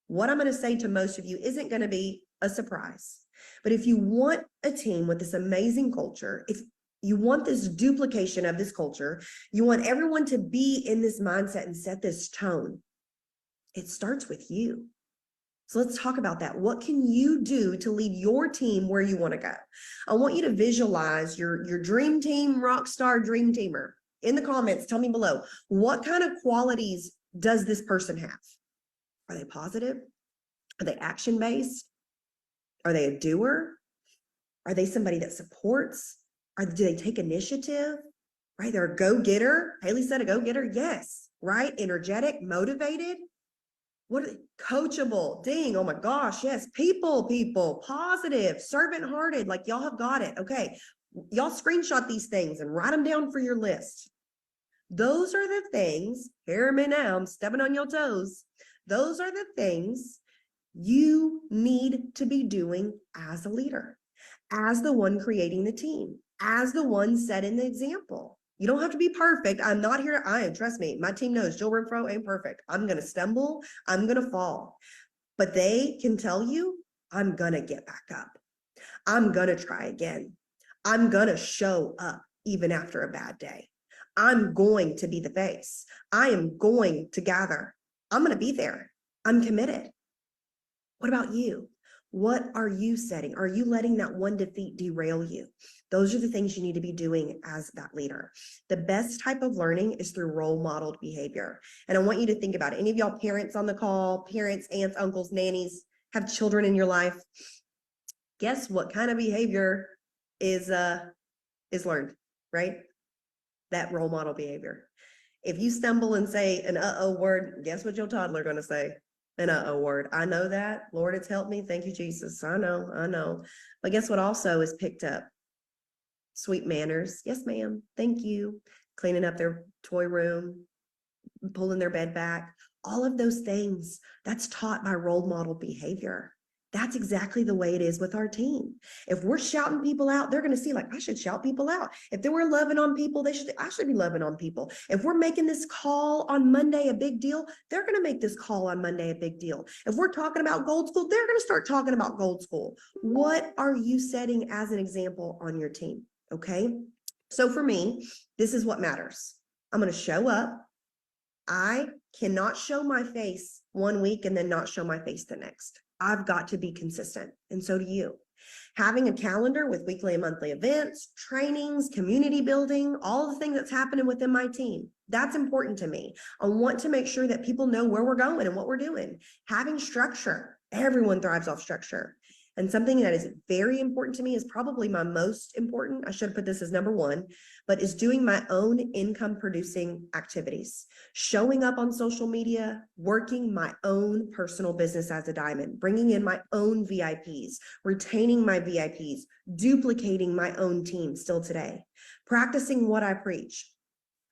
what I'm going to say to most of you isn't going to be a surprise. But if you want a team with this amazing culture, if you want this duplication of this culture, you want everyone to be in this mindset and set this tone, It starts with you. So let's talk about that. What can you do to lead your team where you want to go? I want you to visualize your dream team, rock star dream teamer. In the comments, tell me below, what kind of qualities does this person have? Are they positive? Are they action-based? Are they a doer? Are they somebody that supports? Do they take initiative? Right? They're a go-getter. Haley said a go-getter. Yes. Right? Energetic, motivated. What are they? Coachable. Ding. Oh my gosh. Yes. People, positive, servant-hearted. Like y'all have got it. Okay. Y'all screenshot these things and write them down for your list. Those are the things, hear me now, I'm stepping on your toes. Those are the things you need to be doing as a leader, as the one creating the team, as the one setting the example. You don't have to be perfect. I'm not here. Trust me, my team knows Jill Renfro ain't perfect. I'm going to stumble. I'm going to fall. But they can tell you, I'm going to get back up. I'm going to try again. I'm going to show up even after a bad day. I'm going to be the face. I am going to gather. I'm going to be there. I'm committed. What about you? What are you setting? Are you letting that one defeat derail you? Those are the things you need to be doing as that leader. The best type of learning is through role modeled behavior. And I want you to think about it. Any of y'all parents on the call, parents, aunts, uncles, nannies, have children in your life? Guess what kind of behavior is learned, right? That role model behavior. If you stumble and say an uh-oh word, guess what your toddler gonna say? An uh-oh word. I know that. Lord, it's helped me. Thank you, Jesus. I know. But guess what also is picked up? Sweet manners. Yes, ma'am. Thank you. Cleaning up their toy room, pulling their bed back. All of those things, that's taught by role model behavior. That's exactly the way it is with our team. If we're shouting people out, they're going to see, like, I should shout people out. If they were loving on people, I should be loving on people. If we're making this call on Monday a big deal, they're going to make this call on Monday a big deal. If we're talking about Gold School, they're going to start talking about Gold School. What are you setting as an example on your team? Okay. So for me, this is what matters. I'm going to show up. I cannot show my face one week and then not show my face the next. I've got to be consistent, and so do you. Having a calendar with weekly and monthly events, trainings, community building, all the things that's happening within my team, that's important to me. I want to make sure that people know where we're going and what we're doing. Having structure, everyone thrives off structure. And something that is very important to me is probably my most important, I should have put this as number one, but is doing my own income producing activities, showing up on social media, working my own personal business as a diamond, bringing in my own VIPs, retaining my VIPs, duplicating my own team still today, practicing what I preach.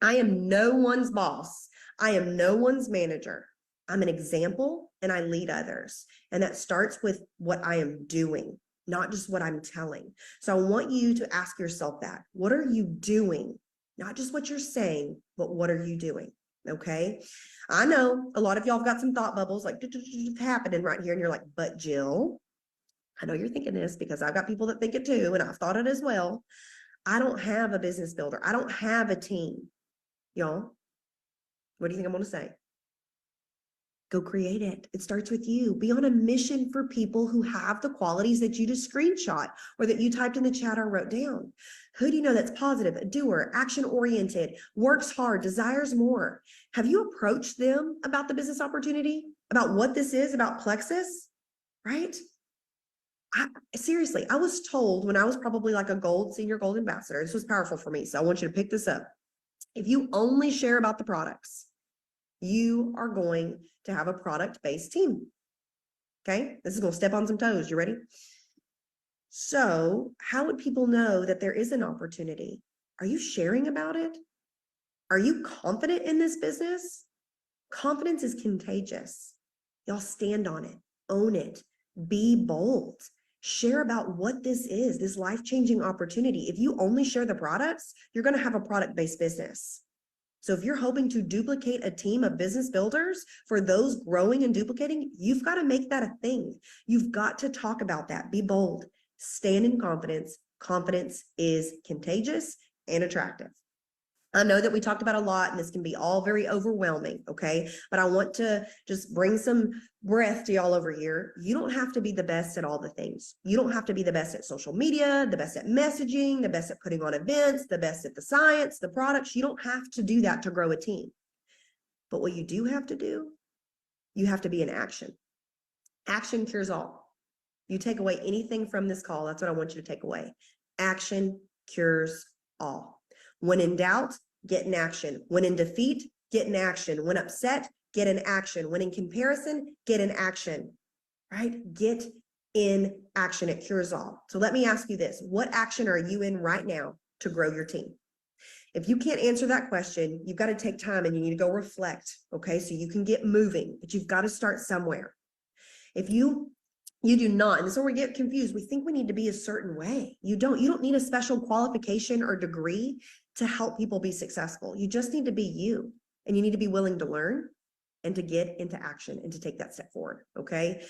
I am no one's boss. I am no one's manager. I'm an example and I lead others. And that starts with what I am doing, not just what I'm telling. So I want you to ask yourself that. What are you doing? Not just what you're saying, but what are you doing? Okay. I know a lot of y'all have got some thought bubbles like happening right here. And you're like, but Jill, I know you're thinking this because I've got people that think it too. And I've thought it as well. I don't have a business builder. I don't have a team. Y'all, what do you think I'm going to say? Go create it. It starts with you. Be on a mission for people who have the qualities that you just screenshot or that you typed in the chat or wrote down. Who do you know that's positive, a doer, action-oriented, works hard, desires more? Have you approached them about the business opportunity, about what this is, about Plexus, right? Seriously, I was told when I was probably like a senior gold ambassador, this was powerful for me. So I want you to pick this up. If you only share about the products, you are going to have a product-based team. Okay, this is going to step on some toes. You ready? So how would people know that there is an opportunity? Are you sharing about it? Are you confident in this business? Confidence is contagious. Y'all stand on it, own it, be bold, share about what this is, this life-changing opportunity. If you only share the products, you're going to have a product-based business. So if you're hoping to duplicate a team of business builders for those growing and duplicating, you've got to make that a thing. You've got to talk about that. Be bold. Stand in confidence. Confidence is contagious and attractive. I know that we talked about a lot and this can be all very overwhelming, okay? But I want to just bring some breath to y'all over here. You don't have to be the best at all the things. You don't have to be the best at social media, the best at messaging, the best at putting on events, the best at the science, the products. You don't have to do that to grow a team. But what you do have to do, you have to be in action. Action cures all. You take away anything from this call, that's what I want you to take away. Action cures all. When in doubt, get in action. When in defeat, get in action. When upset, get in action. When in comparison, get in action, right? Get in action. It cures all. So let me ask you this. What action are you in right now to grow your team? If you can't answer that question, you've got to take time and you need to go reflect, okay? So you can get moving, but you've got to start somewhere. If you do not, and this is where we get confused. We think we need to be a certain way. You don't need a special qualification or degree to help people be successful. You just need to be you, and you need to be willing to learn and to get into action and to take that step forward, okay?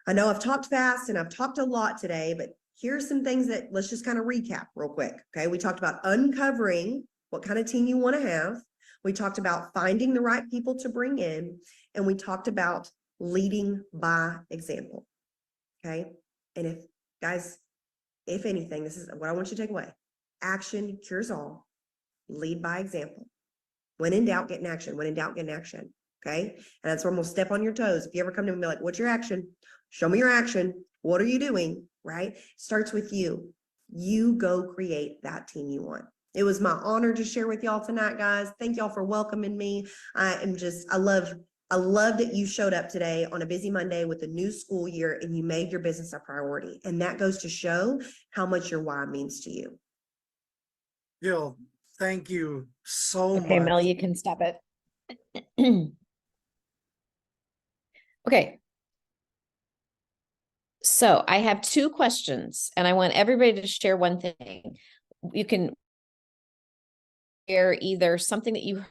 I know I've talked fast and I've talked a lot today, but here's some things that let's just kind of recap real quick, okay? We talked about uncovering what kind of team you want to have. We talked about finding the right people to bring in, and we talked about leading by example. Okay. And if anything, this is what I want you to take away. Action cures all. Lead by example. When in doubt, get in action. When in doubt, get in action. Okay. And that's where I'm going to step on your toes. If you ever come to me and be like, what's your action? Show me your action. What are you doing? Right. Starts with you. You go create that team you want. It was my honor to share with y'all tonight, guys. Thank y'all for welcoming me. I love that you showed up today on a busy Monday with a new school year and you made your business a priority. And that goes to show how much your why means to you. Jill, thank you so Okay, much. Mel, you can stop it. Okay. So I have two questions and I want everybody to share one thing. You can share either something that you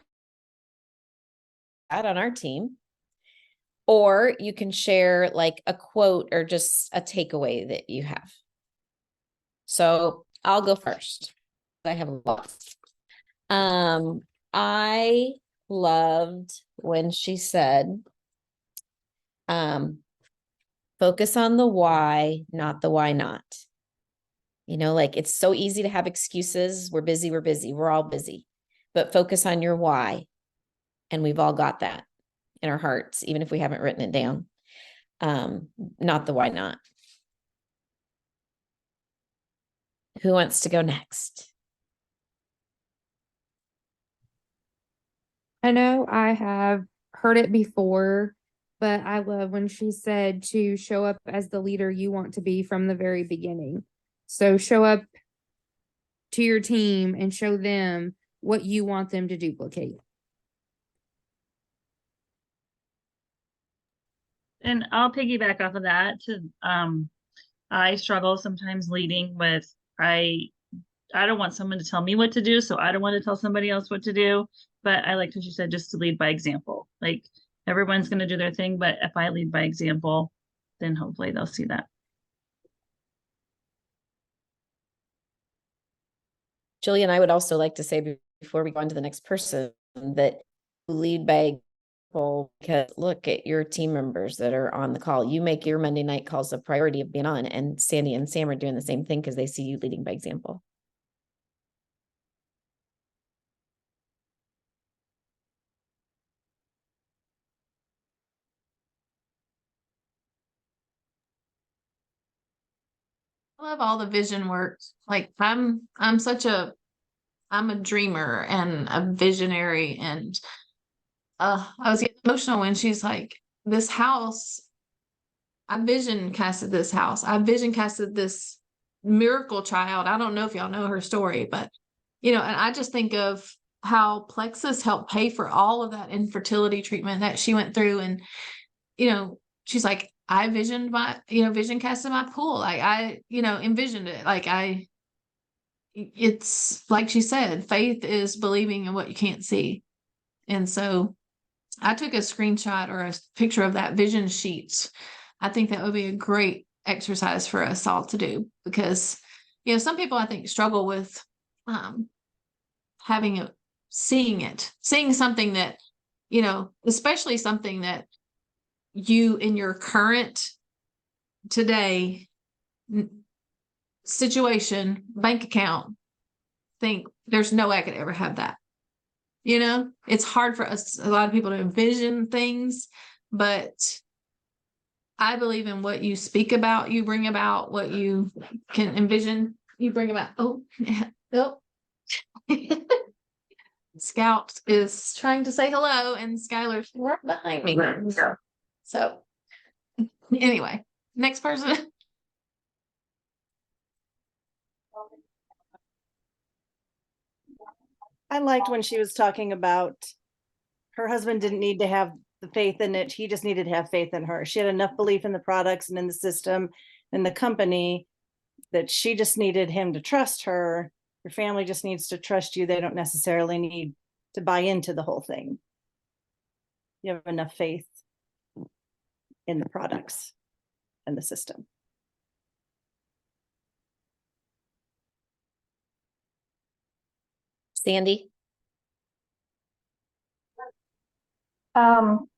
had on our team, or you can share like a quote or just a takeaway that you have. So I'll go first. I have a lot. I loved when she said, focus on the why, not the why not. You know, like it's so easy to have excuses. We're busy. We're all busy, but focus on your why. And we've all got that in our hearts, even if we haven't written it down. Not the why not. Who wants to go next? I know I have heard it before, but I love when she said to show up as the leader you want to be from the very beginning. So show up to your team and show them what you want them to duplicate. And I'll piggyback off of that I struggle sometimes leading with, I don't want someone to tell me what to do, so I don't want to tell somebody else what to do. But I liked what you said, just to lead by example. Like everyone's going to do their thing, but if I lead by example, then hopefully they'll see that. Jillian, I would also like to say before we go on to the next person that lead by example, because look at your team members that are on the call. You make your Monday night calls a priority of being on, and Sandy and Sam are doing the same thing because they see you leading by example. I love all the vision work. Like I'm a dreamer and a visionary, and I was getting emotional when she's like, this house, I vision casted this house. I vision casted this miracle child. I don't know if y'all know her story, but and I just think of how Plexus helped pay for all of that infertility treatment that she went through. And, she's like, I visioned vision casted my pool. Like I envisioned it. It's like she said, faith is believing in what you can't see. And so I took a screenshot or a picture of that vision sheet. I think that would be a great exercise for us all to do, because, some people I think struggle with having seeing something that, you know, especially something that you in your current today situation, bank account, think there's no way I could ever have that. You know, it's hard for us, a lot of people, to envision things, but I believe in what you speak about, you bring about. What you can envision, you bring about. Oh, oh. Scout is trying to say hello, and Skylar's right behind me. So, anyway, next person. I liked when she was talking about her husband didn't need to have the faith in it. He just needed to have faith in her. She had enough belief in the products and in the system and the company that she just needed him to trust her. Your family just needs to trust you. They don't necessarily need to buy into the whole thing. You have enough faith in the products and the system. Sandy?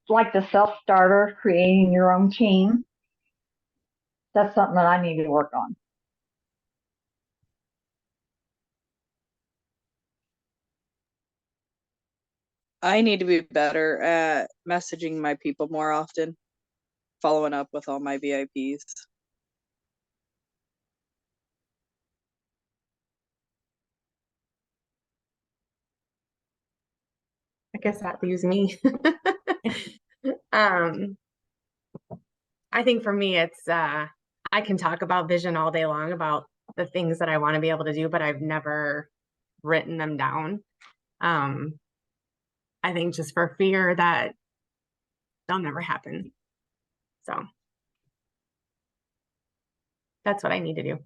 Like the self-starter, creating your own team. That's something that I need to work on. I need to be better at messaging my people more often, following up with all my VIPs. I guess that leaves me. I think for me, it's I can talk about vision all day long about the things that I want to be able to do, but I've never written them down. I think just for fear that they'll never happen. So that's what I need to do.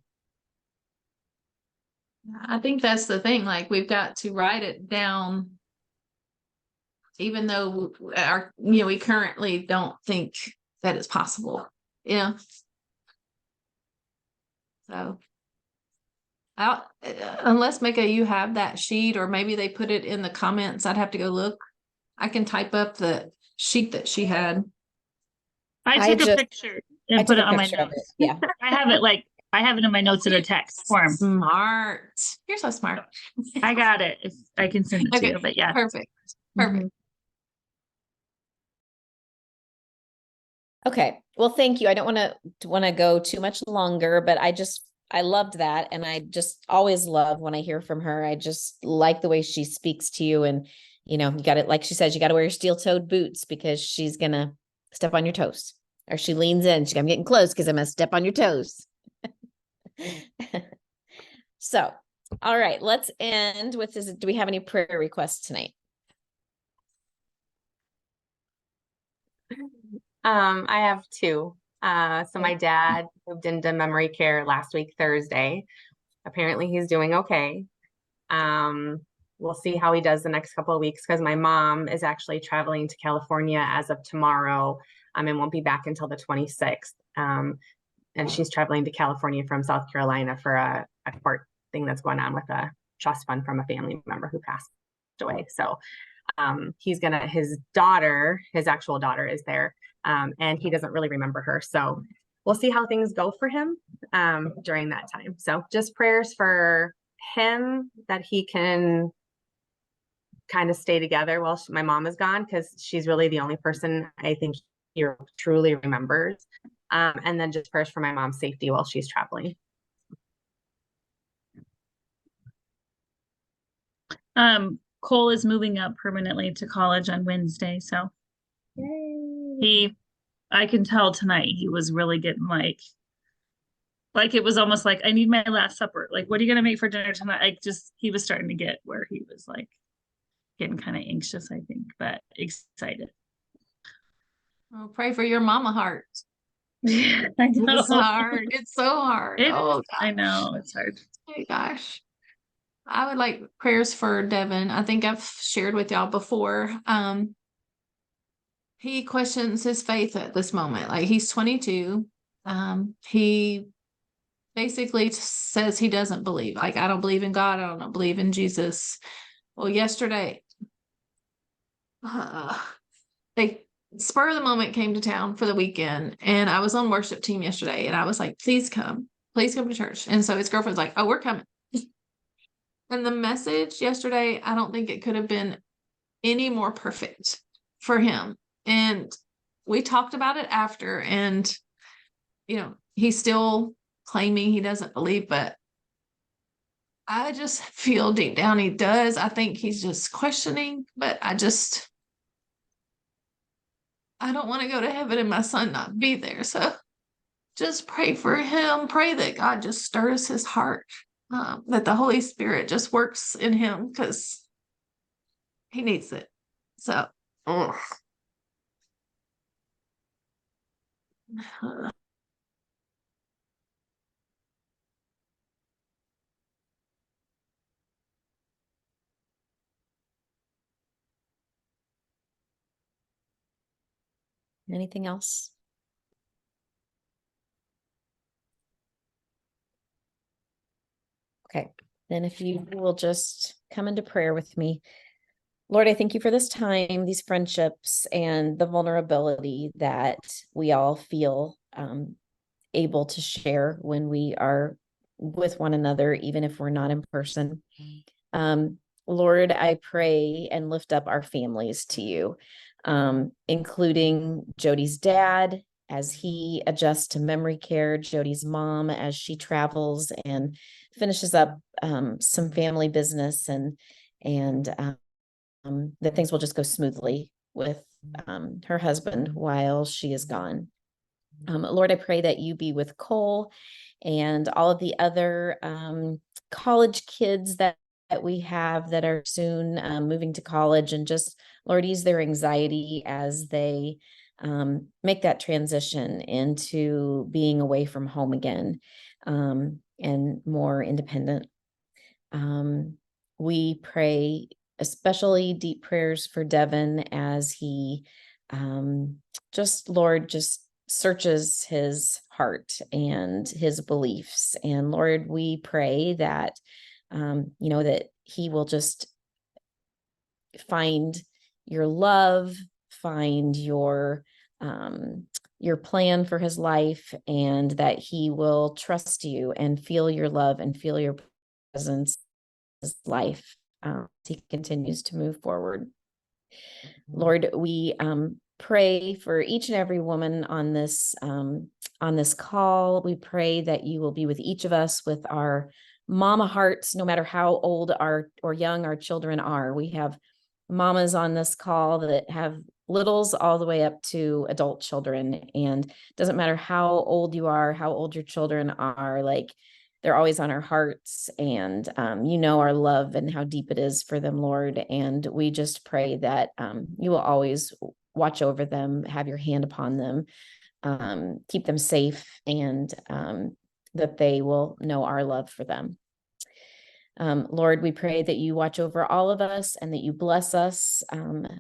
I think that's the thing. Like, we've got to write it down, even though we currently don't think that it's possible. Yeah. So, unless Micah, you have that sheet, or maybe they put it in the comments, I'd have to go look. I can type up the sheet that she had. I took a picture and put it on my notes. Yeah. I have it in my notes in a text form. Smart. You're so smart. I got it. I can send it to Okay, you, but yeah. Perfect. Perfect. Okay. Well, thank you. I don't want to go too much longer, but I loved that. And I just always love when I hear from her. I just like the way she speaks to you. And, you got it. Like she says, you got to wear your steel-toed boots because she's going to step on your toes. Or she leans in. I'm getting close because I'm going to step on your toes. So, all right, let's end with this. Do we have any prayer requests tonight? I have two. So my dad moved into memory care last week, Thursday. Apparently he's doing okay. We'll see how he does the next couple of weeks, because my mom is actually traveling to California as of tomorrow, and won't be back until the 26th. And she's traveling to California from South Carolina for a court thing that's going on with a trust fund from a family member who passed away. So his actual daughter is there, and he doesn't really remember her. So we'll see how things go for him during that time. So just prayers for him, that he can kind of stay together while my mom is gone, because she's really the only person I think he truly remembers. And then just prayers for my mom's safety while she's traveling. Cole is moving up permanently to college on Wednesday. So I can tell tonight he was really getting like it was almost like, I need my last supper. Like, what are you going to make for dinner tonight? He was starting to get where he was like getting kind of anxious, I think, but excited. Well, pray for your mama heart. Yeah, I know. It's hard. It's so hard. I know it's hard. Oh gosh. I would like prayers for Devin. I think I've shared with y'all before. He questions his faith at this moment. Like, he's 22. He basically says he doesn't believe. Like, I don't believe in God. I don't believe in Jesus. Well, yesterday, they spur of the moment came to town for the weekend, and I was on worship team yesterday, and I was like, please come to church. And so his girlfriend's like, oh, we're coming. And the message yesterday, I don't think it could have been any more perfect for him. And we talked about it after, and he's still claiming he doesn't believe, but I just feel deep down he does. I think he's just questioning, but I don't want to go to heaven and my son not be there. So just pray for him. Pray that God just stirs his heart, that the Holy Spirit just works in him, because he needs it. So, Anything else? Okay, then if you will just come into prayer with me. Lord, I thank you for this time, these friendships, and the vulnerability that we all feel able to share when we are with one another, even if we're not in person. Lord, I pray and lift up our families to you, including Jody's dad as he adjusts to memory care, Jody's mom as she travels and finishes up some family business, and that things will just go smoothly with her husband while she is gone. Lord, I pray that you be with Cole and all of the other college kids that we have that are soon moving to college, and just, Lord, ease their anxiety as they make that transition into being away from home again, and more independent. We pray especially deep prayers for Devin as he Lord, just searches his heart and his beliefs. And Lord, we pray that, that he will just find your love, find your plan for his life, and that he will trust you and feel your love and feel your presence in his life as he continues to move forward. Lord, we pray for each and every woman on this call. We pray that you will be with each of us with our mama hearts, no matter how old or young our children are. We have mamas on this call that have littles all the way up to adult children, and it doesn't matter how old you are, how old your children are, like, they're always on our hearts, and our love and how deep it is for them, Lord. And we just pray that you will always watch over them, have your hand upon them, keep them safe, and that they will know our love for them. Lord, we pray that you watch over all of us and that you bless us,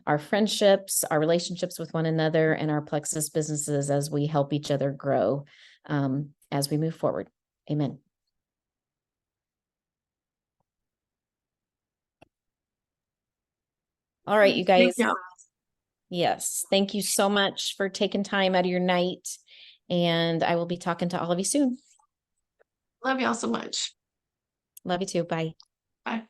our friendships, our relationships with one another, and our Plexus businesses as we help each other grow as we move forward. Amen. All right, you guys. Yes, thank you so much for taking time out of your night, and I will be talking to all of you soon. Love y'all so much. Love you too. Bye. Bye.